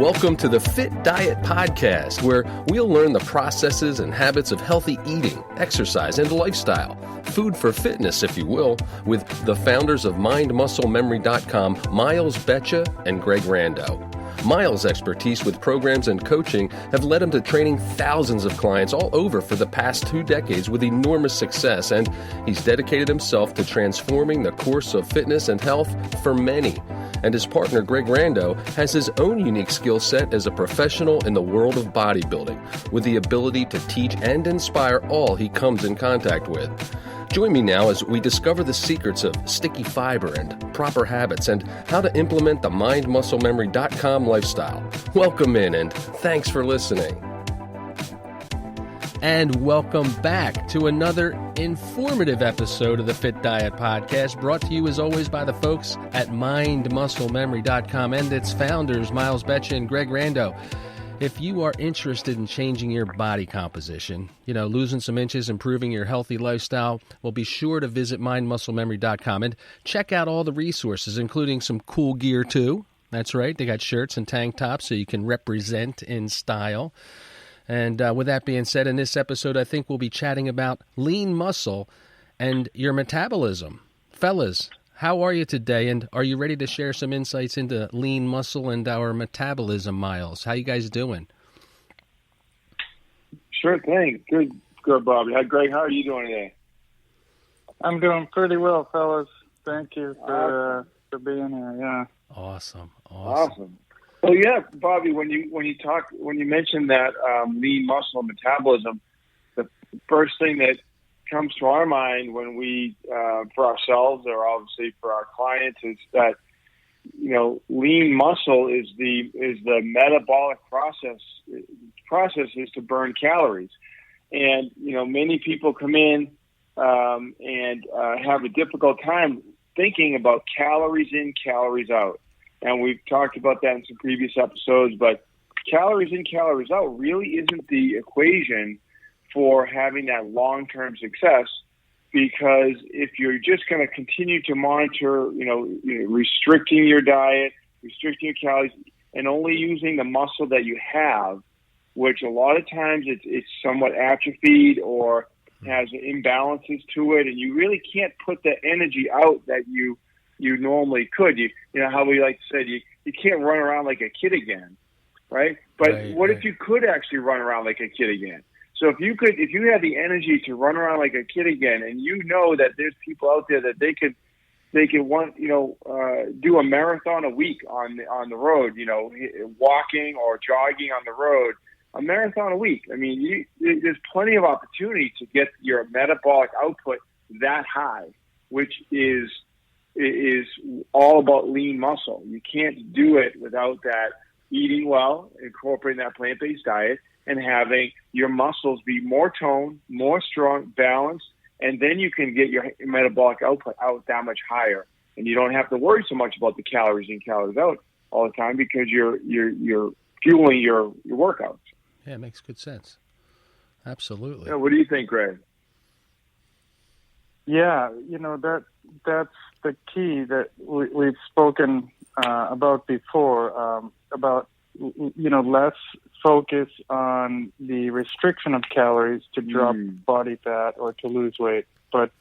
Welcome to the Fit Diet Podcast, where we'll learn the processes and habits of healthy eating, exercise, and lifestyle. Food for fitness, if you will, with the founders of MindMuscleMemory.com, Miles Betcha and Greg Rando. Miles' expertise with programs and coaching have led him to training thousands of clients all over for the past 2 decades with enormous success, and he's dedicated himself to transforming the course of fitness and health for many. And his partner, Greg Rando, has his own unique skill set as a professional in the world of bodybuilding, with the ability to teach and inspire all he comes in contact with. Join me now as we discover the secrets of sticky fiber and proper habits and how to implement the MindMuscleMemory.com lifestyle. Welcome in and thanks for listening. And welcome back to another informative episode of the Fit Diet Podcast, brought to you as always by the folks at MindMuscleMemory.com and its founders, Miles Betcha and Greg Rando. If you are interested in changing your body composition, losing some inches, improving your healthy lifestyle, well, be sure to visit MindMuscleMemory.com and check out all the resources, including some cool gear too. That's right, they got shirts and tank tops so you can represent in style. And with that being said, in this episode, I think we'll be chatting about lean muscle and your metabolism. Fellas, how are you today, and are you ready to share some insights into lean muscle and our metabolism, Miles? How you guys doing? Sure thing. Good, Bobby. Hi, Greg. How are you doing today? I'm doing pretty well, fellas. Thank you for being here. Yeah. Awesome. Well, yeah, Bobby. When you mentioned that lean muscle and metabolism, the first thing that comes to our mind when we, for ourselves or obviously for our clients, is that lean muscle is the metabolic process. Process is to burn calories, and many people come in and have a difficult time thinking about calories in, calories out, and we've talked about that in some previous episodes. But calories in, calories out really isn't the equation for having that long-term success, because if you're just going to continue to monitor, restricting your diet, restricting your calories, and only using the muscle that you have, which a lot of times it's somewhat atrophied or has imbalances to it, and you really can't put the energy out that you normally could. You know how we like to say, you can't run around like a kid again, right? But what if you could actually run around like a kid again? So if you had the energy to run around like a kid again, and that there's people out there that they could do a marathon a week on the road, walking or jogging on the road, a marathon a week. I mean, there's plenty of opportunity to get your metabolic output that high, which is all about lean muscle. You can't do it without that eating well, incorporating that plant-based diet, and having your muscles be more toned, more strong, balanced, and then you can get your metabolic output out that much higher. And you don't have to worry so much about the calories in, calories out all the time, because you're fueling your workouts. Yeah, it makes good sense. Absolutely. Yeah, what do you think, Greg? Yeah, that's the key that we've spoken about before, about less focus on the restriction of calories to drop body fat or to lose weight, but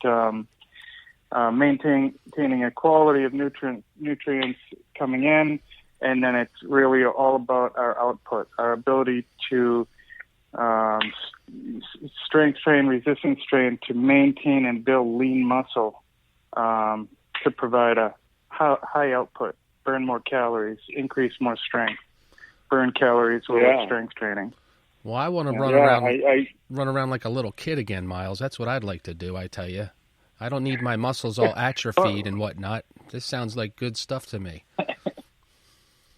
maintaining a quality of nutrients coming in, and then it's really all about our output, our ability to strength train, resistance train, to maintain and build lean muscle, to provide a high output, burn more calories, increase more strength. Burn calories with strength training. Well, I want to run around like a little kid again, Miles. That's what I'd like to do, I tell you. I don't need my muscles all atrophied and whatnot. This sounds like good stuff to me.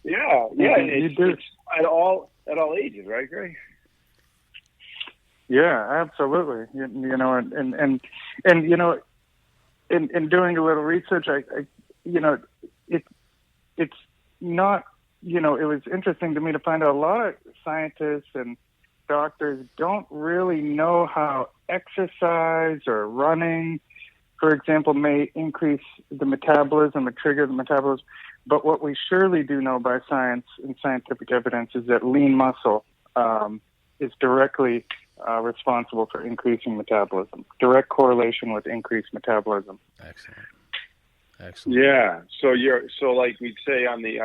Yeah, it's at all ages, right, Greg? Yeah, absolutely. In doing a little research, it's not. It was interesting to me to find out a lot of scientists and doctors don't really know how exercise or running for example, may increase the metabolism or trigger the metabolism. But what we surely do know by science and scientific evidence is that lean muscle is directly responsible for increasing metabolism. Direct correlation with increased metabolism. Excellent. Yeah. So like we'd say on the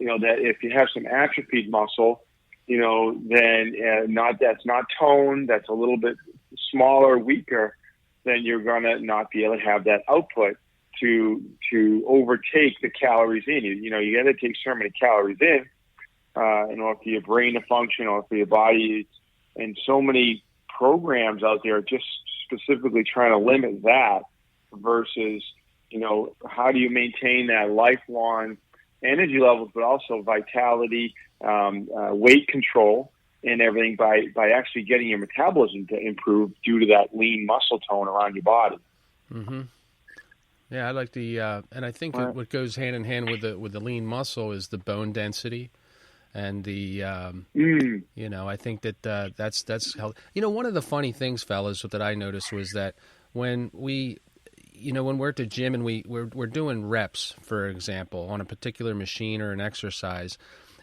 that if you have some atrophied muscle, then that's not toned, that's a little bit smaller, weaker, then you're gonna not be able to have that output to overtake the calories in. You got to take so many calories in order for your brain to function or for your body. And so many programs out there are just specifically trying to limit that versus, how do you maintain that lifelong energy levels, but also vitality, weight control, and everything by actually getting your metabolism to improve due to that lean muscle tone around your body. Mm-hmm. Yeah, I like the, and I think what goes hand in hand with the lean muscle is the bone density, and the, I think that that's healthy. One of the funny things, fellas, that I noticed was that when we're at the gym and we're doing reps, for example, on a particular machine or an exercise,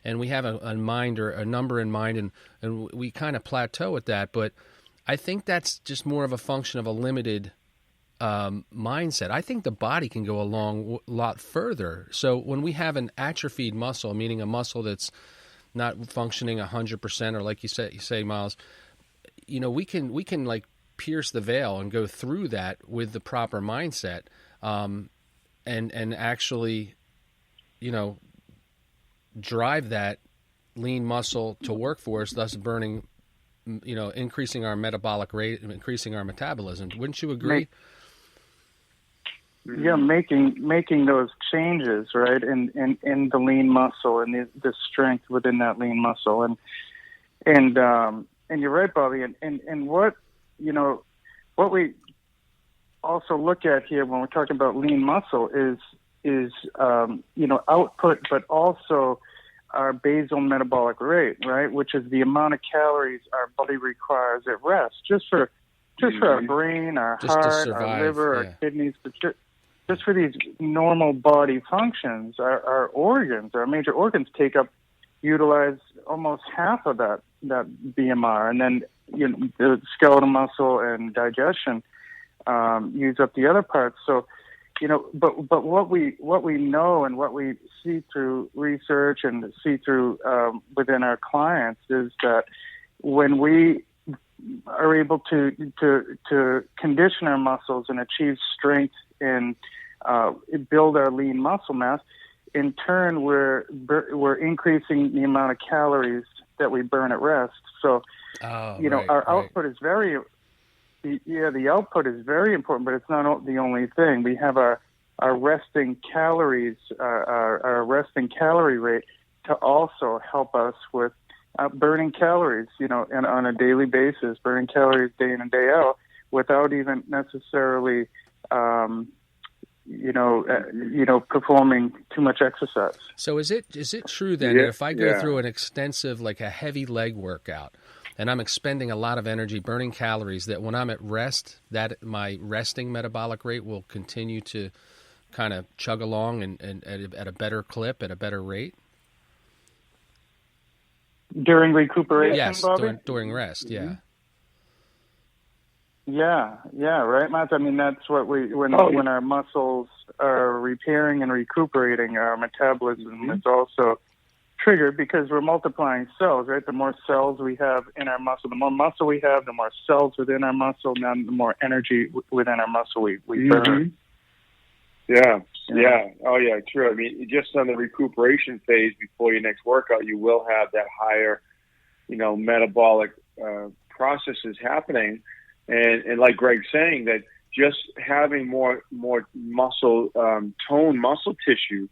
and we have a mind or a number in mind, and we kind of plateau at that, but I think that's just more of a function of a limited mindset. I think the body can go a lot further. So when we have an atrophied muscle, meaning a muscle that's not functioning 100%, or like you say, Miles, we can like pierce the veil and go through that with the proper mindset, and actually, drive that lean muscle to work for us, thus burning, increasing our metabolic rate and increasing our metabolism. Wouldn't you agree? Yeah, making those changes, right, in the lean muscle and the strength within that lean muscle, and you're right, Bobby, and what we also look at here when we're talking about lean muscle is output, but also our basal metabolic rate, right, which is the amount of calories our body requires at rest, just for our brain, our heart, our liver, our kidneys, just for these normal body functions. Our organs, our major organs, utilize almost half of that BMR, and then the skeletal muscle and digestion use up the other parts. So, but what we know and what we see through research and see through within our clients is that when we are able to condition our muscles and achieve strength and build our lean muscle mass, in turn we're increasing the amount of calories that we burn at rest. So, our output is the output is very important, but it's not the only thing. We have our resting calories, our resting calorie rate to also help us with burning calories, and on a daily basis, burning calories day in and day out without even necessarily, performing too much exercise. So is it true then that if I go through an extensive, like a heavy leg workout, and I'm expending a lot of energy, burning calories, that when I'm at rest, that my resting metabolic rate will continue to kind of chug along and at a better clip, at a better rate? During recuperation, yes, Bobby? during rest, yeah. Yeah, right, Matt? I mean, that's what when our muscles are repairing and recuperating, our metabolism is also triggered because we're multiplying cells, right? The more cells we have in our muscle, the more muscle we have, the more cells within our muscle, and the more energy within our muscle we burn. Yeah. Oh, yeah, true. I mean, just on the recuperation phase before your next workout, you will have that higher, metabolic processes happening. And like Greg's saying, that just having more muscle, toned muscle tissue,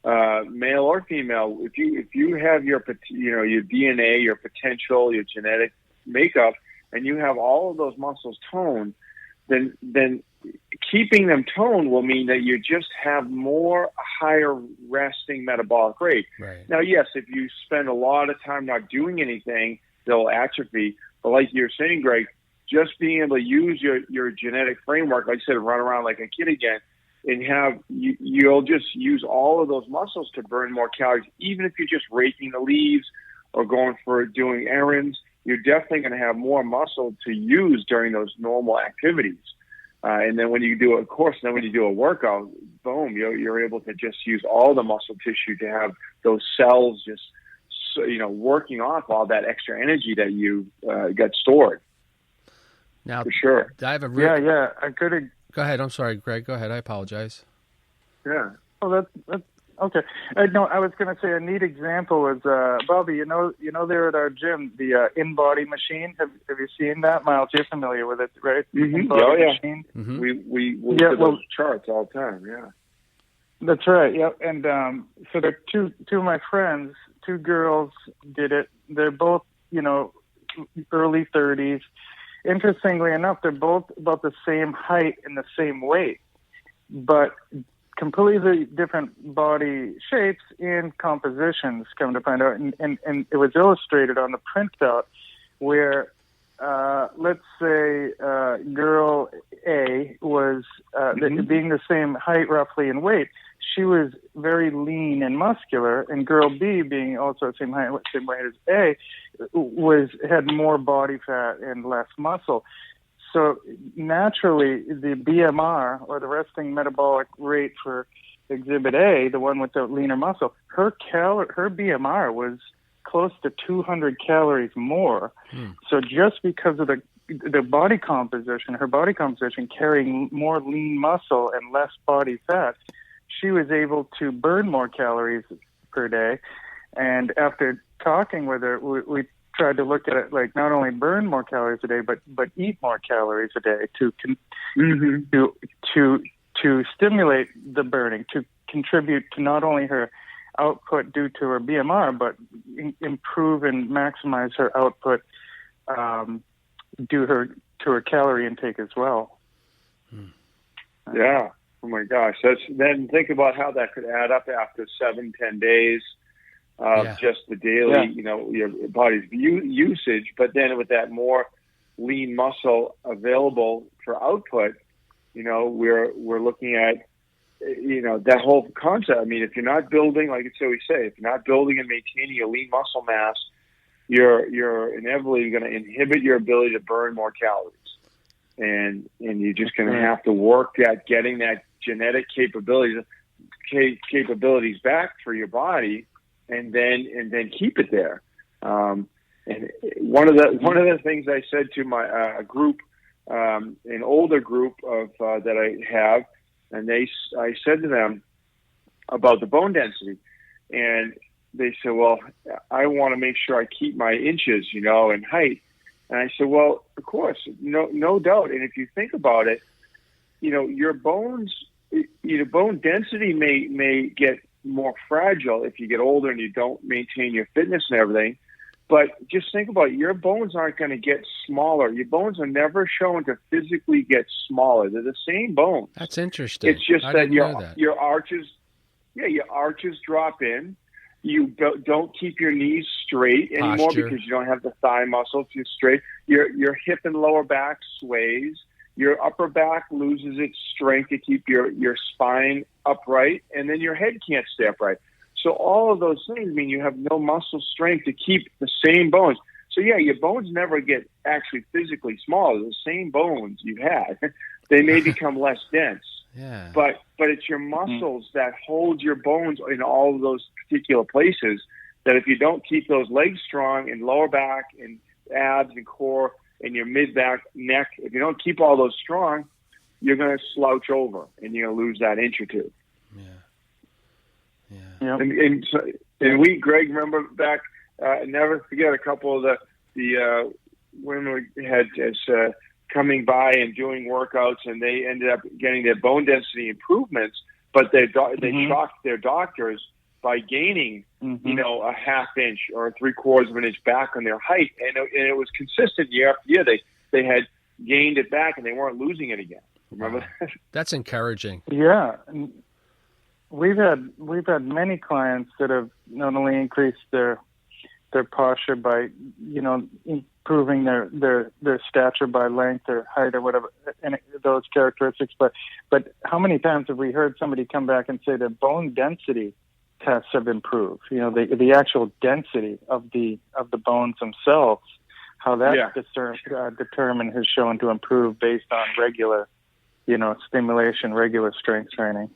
male or female, if you have your DNA, your potential, your genetic makeup, and you have all of those muscles toned, then keeping them toned will mean that you just have higher resting metabolic rate. Right. Now, yes, if you spend a lot of time not doing anything, they'll atrophy. But like you're saying, Greg, just being able to use your genetic framework, like I said, run around like a kid again, and you'll just use all of those muscles to burn more calories. Even if you're just raking the leaves or going for doing errands, you're definitely going to have more muscle to use during those normal activities. And then when you do a workout, boom, you're able to just use all the muscle tissue to have those cells just, working off all that extra energy that you got stored. Now, for sure. I have a Go ahead. I'm sorry, Greg. Go ahead. I apologize. Yeah. Oh, that's okay. No, I was going to say a neat example was Bobby. You know, there at our gym, the InBody machine. Have you seen that, Miles? You're familiar with it, right? Mm-hmm. Machine. Mm-hmm. We look at those charts all the time. Yeah. That's right. Yep. And so there two of my friends, two girls did it. They're both, early 30s. Interestingly enough, they're both about the same height and the same weight, but completely different body shapes and compositions, come to find out. And it was illustrated on the printout where, let's say, girl A was, being the same height roughly and weight, she was very lean and muscular, and girl B, being also the same height as A, had more body fat and less muscle. So naturally, the BMR, or the resting metabolic rate for Exhibit A, the one with the leaner muscle, her BMR was close to 200 calories more. So just because of the body composition, her body composition carrying more lean muscle and less body fat, she was able to burn more calories per day. And after talking with her, we tried to look at it like not only burn more calories a day, but eat more calories a day to stimulate the burning, to contribute to not only her output due to her BMR, but improve and maximize her output due to her calorie intake as well. Yeah. Oh my gosh. Then think about how that could add up after 7-10 days of just the daily, your body's usage. But then with that more lean muscle available for output, we're looking at, that whole concept. I mean, if you're not building, like we say, if you're not building and maintaining a lean muscle mass, you're inevitably going to inhibit your ability to burn more calories. And you're just going to have to work at getting that genetic capabilities back for your body, and then keep it there. And one of the things I said to my group, an older group of that I have, and I said to them about the bone density, and they said, "Well, I want to make sure I keep my inches, and height." And I said, well, of course, no doubt. And if you think about it, your bones, bone density may get more fragile if you get older and you don't maintain your fitness and everything. But just think about it. Your bones aren't going to get smaller. Your bones are never shown to physically get smaller. They're the same bones. That's interesting. It's just that your arches drop in. You don't keep your knees straight anymore because you don't have the thigh muscle to straight. Your hip and lower back sways. Your upper back loses its strength to keep your spine upright, and then your head can't stay upright. So all of those things mean you have no muscle strength to keep the same bones. So your bones never get actually physically smaller. The same bones you had, they may become less dense. Yeah. But it's your muscles that hold your bones in all of those particular places that if you don't keep those legs strong and lower back and abs and core and your mid back, neck, if you don't keep all those strong, you're going to slouch over and you're going to lose that inch or two. Yeah. And we, Greg, remember back, never forget a couple of the women we had as coming by and doing workouts, and they ended up getting their bone density improvements, but they shocked their doctors by gaining, a half inch or 3/4 of an inch back on their height, and it was consistent year after year. They had gained it back, and they weren't losing it again. Remember? That's encouraging. Yeah, we've had many clients that have not only increased their their posture by, improving their stature by length or height or whatever, and those characteristics. But how many times have we heard somebody come back and say that bone density tests have improved? The actual density of the bones themselves, how that's determined, has shown to improve based on regular, stimulation, regular strength training,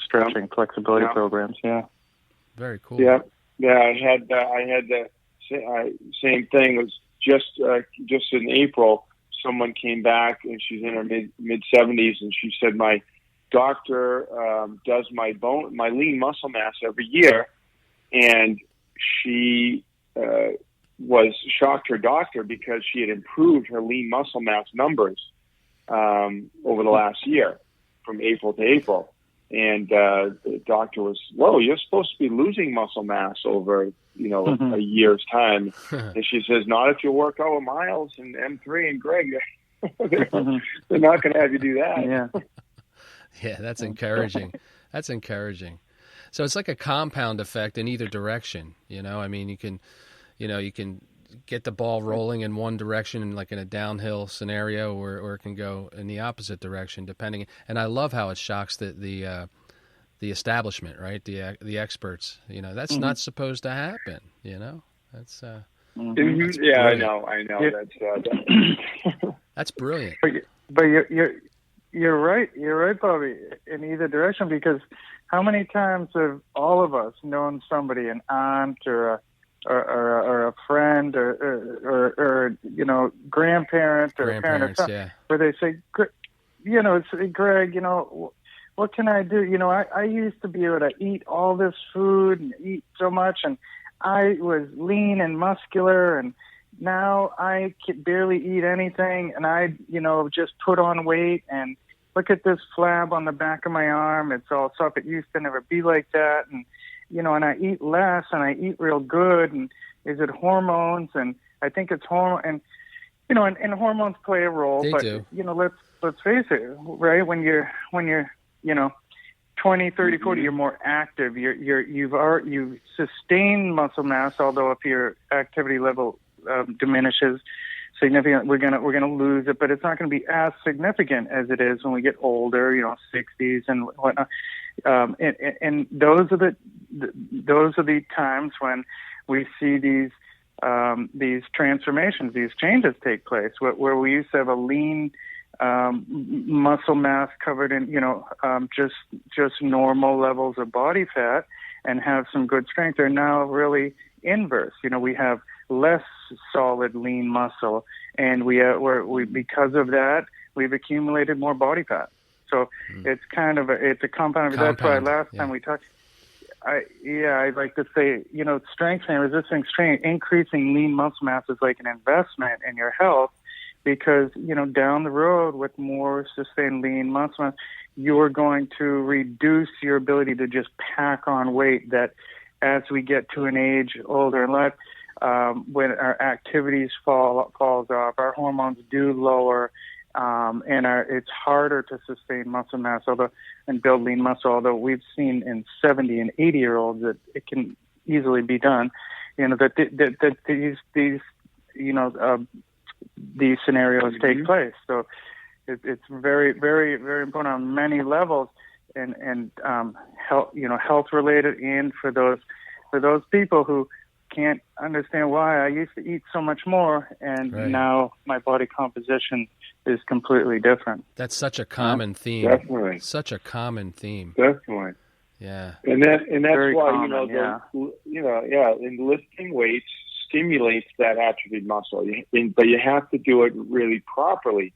stretching, flexibility programs. Yeah. Very cool. Yeah. I had the same thing. It was just in April. Someone came back, and she's in her mid 70s, and she said, my doctor does my lean muscle mass every year, and she was shocked, her doctor, because she had improved her lean muscle mass numbers over the last year from April to April. And the doctor was, whoa, you're supposed to be losing muscle mass over, a year's time. And she says, not if you work out with Miles and M3 and Greg. They're not going to have you do that. Yeah. Yeah, that's encouraging. That's encouraging. So it's like a compound effect in either direction. I mean, you can get the ball rolling in one direction, like in a downhill scenario, or it can go in the opposite direction, depending. And I love how it shocks the establishment, right? The experts. That's not supposed to happen. That's. That's yeah, I know. Yeah. That's brilliant. But you're right. You're right, Bobby, in either direction, because how many times have all of us known somebody, an aunt or a friend or grandparent or a parent or something, where they say, Greg, what can I do? I used to be able to eat all this food and eat so much, and I was lean and muscular, and now I can barely eat anything, and I, just put on weight, and look at this flab on the back of my arm. It's all soft. It used to never be like that, and and I eat less, and I eat real good, and is it hormones? And I think it's hormone, and hormones play a role. They but do. Let's face it, right? When you're 20, 30, 40, you're more active. You've sustained muscle mass, although if your activity level diminishes significantly, we're gonna lose it, but it's not going to be as significant as it is when we get older, 60s and whatnot. And those are the times when we see these transformations, these changes take place, where we used to have a lean muscle mass covered in just normal levels of body fat and have some good strength. They're now really inverse. We have less solid lean muscle, and we because of that we've accumulated more body fat. So it's kind of a compound. That's why last time we talked, I'd like to say, strength and resisting strain, increasing lean muscle mass is like an investment in your health, because, down the road with more sustained lean muscle mass, you're going to reduce your ability to just pack on weight that as we get to an age older in life, when our activities falls off, our hormones do lower, and it's harder to sustain muscle mass and build lean muscle, although we've seen in 70 and 80-year-olds that it can easily be done. That these scenarios take place. So it's very, very, very important on many levels, and health related, and for those people who can't understand why I used to eat so much more, and now my body composition is completely different. That's such a common theme. Definitely. Such a common theme. Definitely. Yeah. And that's very why, common, and lifting weights stimulates that atrophied muscle, but you have to do it really properly.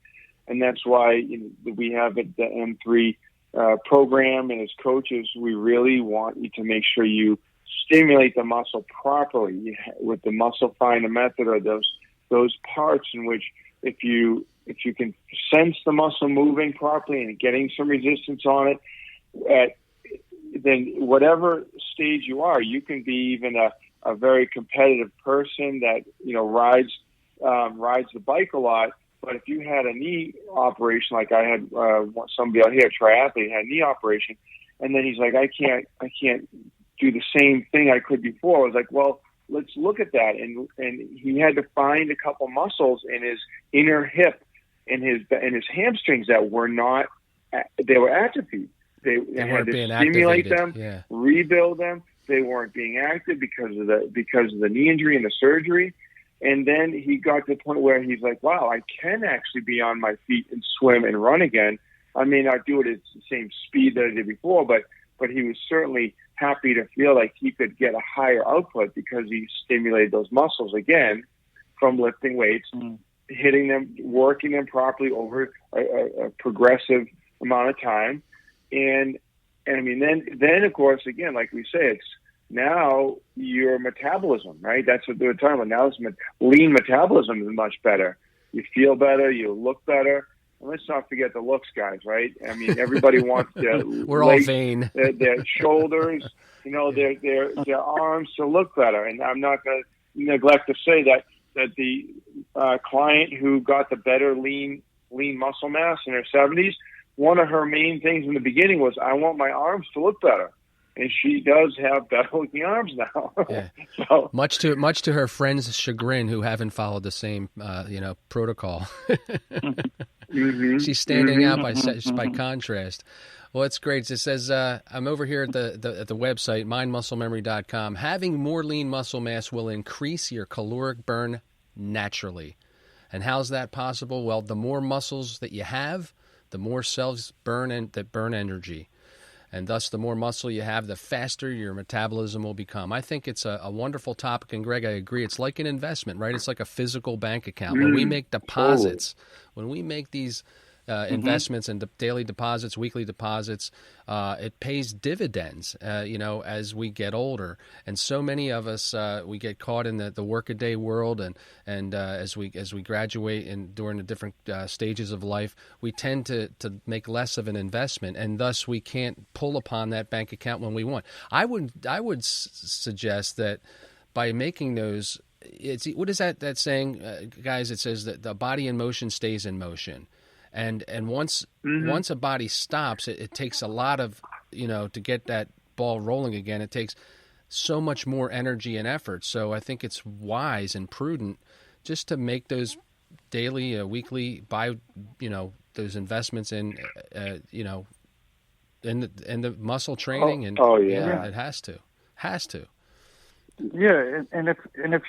And that's why we have the M3 program, and as coaches, we really want you to make sure you stimulate the muscle properly with the muscle finder method, or those parts in which if you can sense the muscle moving properly and getting some resistance on it, then whatever stage you are, you can be even a very competitive person that rides the bike a lot. But if you had a knee operation, like I had somebody out here, a triathlete, had a knee operation, and then he's like, I can't do the same thing I could before. I was like, well, let's look at that. And he had to find a couple muscles in his inner hip and his hamstrings that were not, they were atrophied. They had to stimulate them, rebuild them. They weren't being active because of the knee injury and the surgery. And then he got to the point where he's like, wow, I can actually be on my feet and swim and run again. I may not do it at the same speed that I did before, but he was certainly happy to feel like he could get a higher output because he stimulated those muscles again from lifting weights, hitting them, working them properly over a progressive amount of time. And I mean, then of course, again, like we say, it's now your metabolism, right? That's what they're talking about. Now it's lean metabolism is much better. You feel better, you look better. And let's not forget the looks, guys, right? I mean, everybody wants their we're all vain. their shoulders, their arms to look better. And I'm not going to neglect to say that the client who got the better lean muscle mass in her 70s, one of her main things in the beginning was, I want my arms to look better. And she does have better looking arms now. Yeah. So, much to her friends' chagrin, who haven't followed the same protocol. She's standing out by contrast. Well, it's great. It says I'm over here at the website mindmusclememory.com. Having more lean muscle mass will increase your caloric burn naturally. And how's that possible? Well, the more muscles that you have, the more cells burn energy. And thus, the more muscle you have, the faster your metabolism will become. I think it's a wonderful topic. And, Greg, I agree. It's like an investment, right? It's like a physical bank account. When we make deposits, when we make these investments and daily deposits, weekly deposits, it pays dividends, as we get older. And so many of us, we get caught in the workaday world, and as we graduate and during the different stages of life, we tend to make less of an investment, and thus we can't pull upon that bank account when we want. I would suggest that by making those, what is that saying, guys? It says that the body in motion stays in motion. And once a body stops, it takes a lot of, to get that ball rolling again. It takes so much more energy and effort. So I think it's wise and prudent just to make those daily, weekly, those investments in, in the muscle training. It has to. Yeah, and if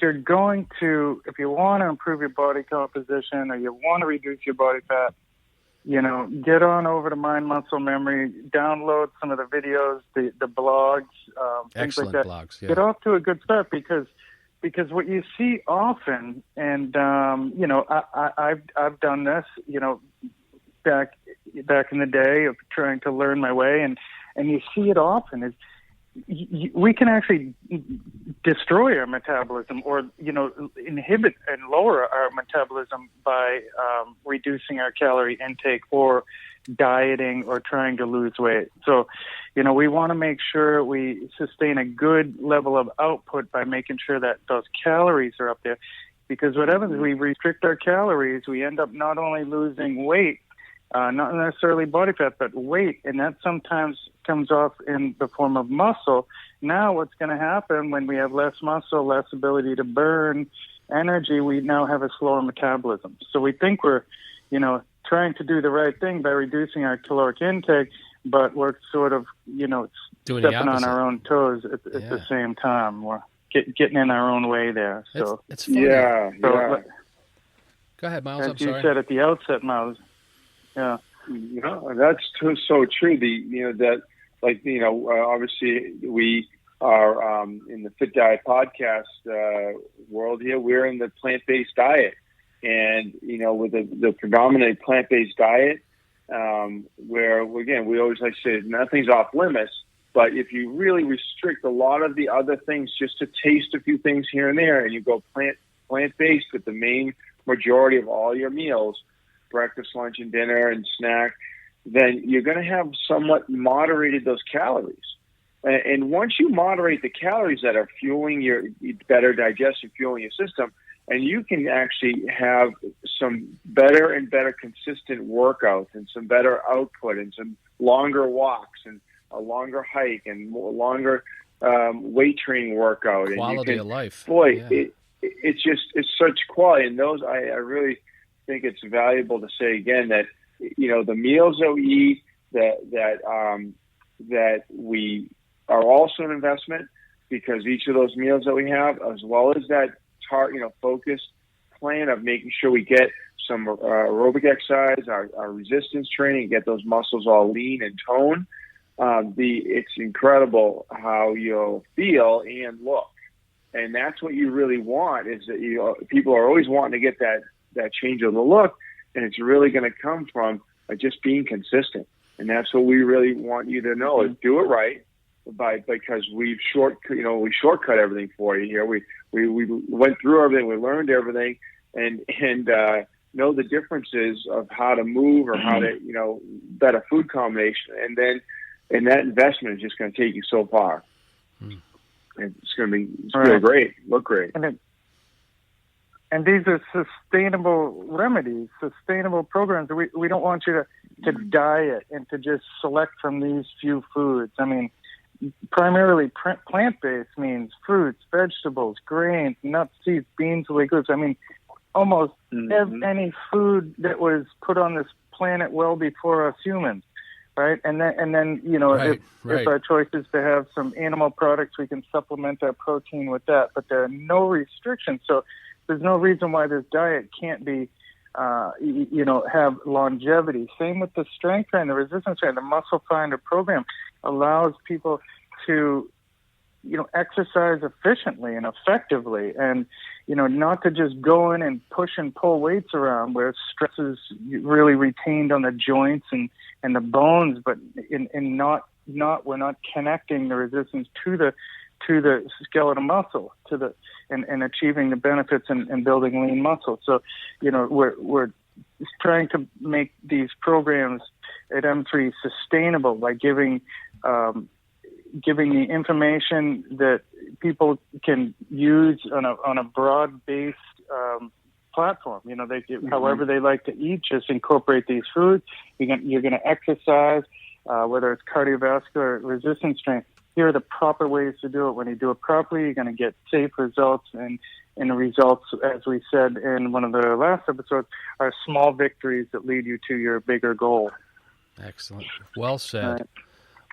you're if you want to improve your body composition or you want to reduce your body fat, get on over to Mind Muscle Memory, download some of the videos, the blogs, excellent things like that. Blogs. Yeah. Get off to a good start because what you see often, and I've done this, back in the day of trying to learn my way, and you see it often is we can actually destroy our metabolism or, inhibit and lower our metabolism by reducing our calorie intake or dieting or trying to lose weight. So, we want to make sure we sustain a good level of output by making sure that those calories are up there. Because what happens is we restrict our calories, we end up not only losing weight, not necessarily body fat, but weight, and that sometimes comes off in the form of muscle. Now what's going to happen when we have less muscle, less ability to burn energy, we now have a slower metabolism. So we think we're, trying to do the right thing by reducing our caloric intake, but we're sort of, stepping on our own toes at the same time. We're getting in our own way there. So it's funny. Yeah. Go ahead, Miles. As I'm sorry. you said at the outset, Miles. Yeah. That's so true. Obviously we are in the Fit Diet podcast world here. We're in the plant-based diet, and with the predominant plant-based diet, where again we always like to say nothing's off limits. But if you really restrict a lot of the other things just to taste a few things here and there, and you go plant-based with the main majority of all your meals, breakfast, lunch, and dinner, and snack, then you're going to have somewhat moderated those calories. And once you moderate the calories that are fueling your better digestion, fueling your system, and you can actually have some better and better consistent workouts and some better output and some longer walks and a longer hike and longer weight training workout. Quality of life. Boy, it's such quality. And those, I really think it's valuable to say again that, the meals that we eat, that we are also an investment, because each of those meals that we have, as well as that focused plan of making sure we get some aerobic exercise, our resistance training, get those muscles all lean and toned. It's incredible how you'll feel and look. And that's what you really want, is that people are always wanting to get that change of the look, and it's really going to come from just being consistent. And that's what we really want you to know, is do it right, because we shortcut everything for you here. We went through everything, we learned everything, and know the differences of how to move or how to better food combination, and that investment is just going to take you so far. It's going to feel great, look great. And these are sustainable remedies, sustainable programs. We don't want you to diet and to just select from these few foods. I mean, primarily plant-based means fruits, vegetables, grains, nuts, seeds, beans, legumes. I mean, almost any food that was put on this planet well before us humans, right? And then if our choice is to have some animal products, we can supplement that protein with that. But there are no restrictions, so there's no reason why this diet can't be, have longevity. Same with the strength training, the resistance training, the muscle finder program allows people to, exercise efficiently and effectively, and, not to just go in and push and pull weights around where stress is really retained on the joints and the bones, but we're not connecting the resistance to the skeletal muscle, and achieving the benefits and building lean muscle. So, we're trying to make these programs at M3 sustainable by giving the information that people can use on a broad-based platform. However they like to eat, just incorporate these foods. You're going to exercise, whether it's cardiovascular, resistance training. Here are the proper ways to do it. When you do it properly, you're going to get safe results, and the results, as we said in one of the last episodes, are small victories that lead you to your bigger goal. Excellent. Well said. Right.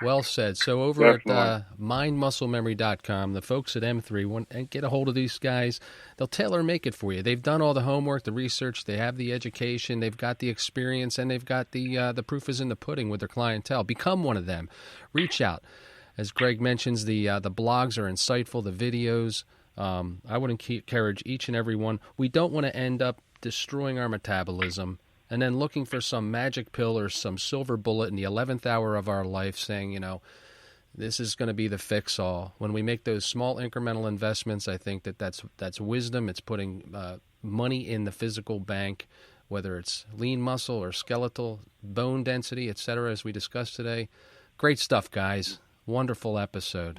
Well said. So over at mindmusclememory.com, the folks at M3 want to get a hold of these guys. They'll tailor-make it for you. They've done all the homework, the research. They have the education. They've got the experience, and they've got the proof is in the pudding with their clientele. Become one of them. Reach out. As Greg mentions, the blogs are insightful, the videos. I would encourage each and every one. We don't want to end up destroying our metabolism and then looking for some magic pill or some silver bullet in the 11th hour of our life saying, this is going to be the fix-all. When we make those small incremental investments, I think that's wisdom. It's putting money in the physical bank, whether it's lean muscle or skeletal, bone density, et cetera, as we discussed today. Great stuff, guys. Wonderful episode.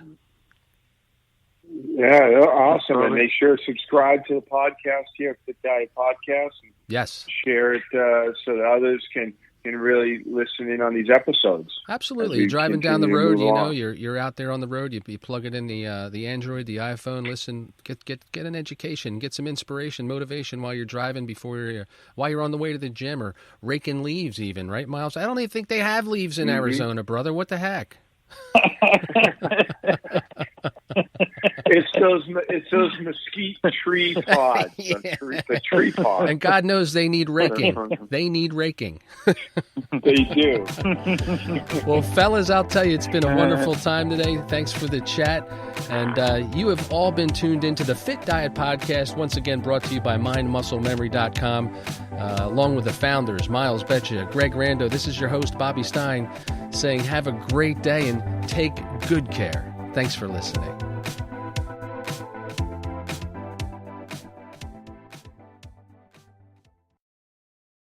Yeah, they're awesome. And they sure subscribe to the podcast here, Fit Diet Podcast. And yes. Share it so that others can really listen in on these episodes. Absolutely. You're driving down the road, you're out there on the road, you plug it in the Android, the iPhone, listen, get an education, get some inspiration, motivation while you're driving, while you're on the way to the gym, or raking leaves even, right, Miles? I don't even think they have leaves in Arizona, brother. What the heck? It's those mesquite tree pods, the tree pods. And God knows they need raking. They need raking. They do. Well, fellas, I'll tell you, it's been a wonderful time today. Thanks for the chat. And you have all been tuned into the Fit Diet Podcast, once again brought to you by mindmusclememory.com, along with the founders, Miles Betcha, Greg Rando. This is your host, Bobby Stein, saying have a great day and take good care. Thanks for listening.